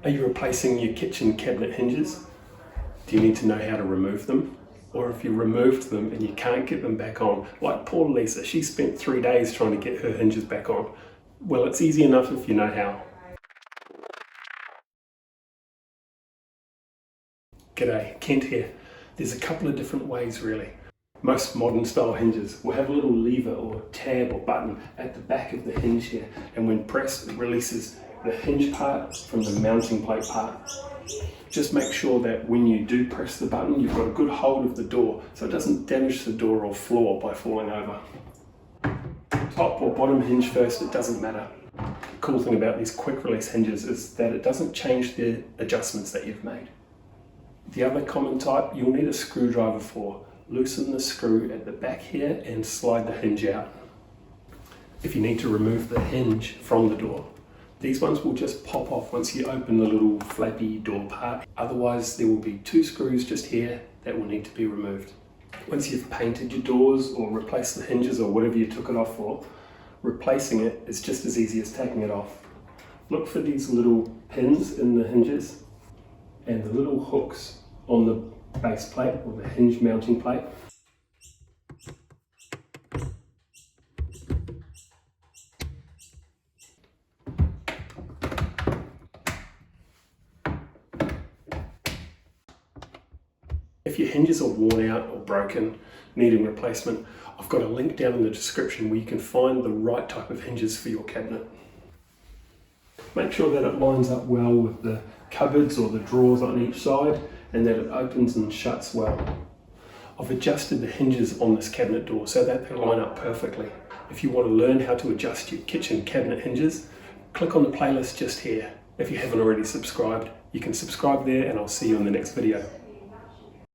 Are you replacing your kitchen cabinet hinges? Do you need to know how to remove them? Or if you removed them and you can't get them back on, like poor Lisa, she spent 3 days trying to get her hinges back on. Well, it's easy enough if you know how. G'day, Kent here. There's a couple of different ways really. Most modern style hinges will have a little lever or tab or button at the back of the hinge here, and when pressed it releases the hinge part from the mounting plate part. Just make sure that when you do press the button you've got a good hold of the door so it doesn't damage the door or floor by falling over. Top or bottom hinge first, it doesn't matter. The cool thing about these quick release hinges is that it doesn't change the adjustments that you've made. The other common type you'll need a screwdriver for. Loosen the screw at the back here and slide the hinge out. If you need to remove the hinge from the door, these ones will just pop off once you open the little flappy door part. Otherwise there will be 2 screws just here that will need to be removed. Once you've painted your doors or replaced the hinges or whatever you took it off for, replacing it is just as easy as taking it off. Look for these little pins in the hinges and the little hooks on the base plate or the hinge mounting plate. If your hinges are worn out or broken, needing replacement, I've got a link down in the description where you can find the right type of hinges for your cabinet. Make sure that it lines up well with the cupboards or the drawers on each side and that it opens and shuts well. I've adjusted the hinges on this cabinet door so that they line up perfectly. If you want to learn how to adjust your kitchen cabinet hinges, click on the playlist just here. If you haven't already subscribed, you can subscribe there and I'll see you in the next video.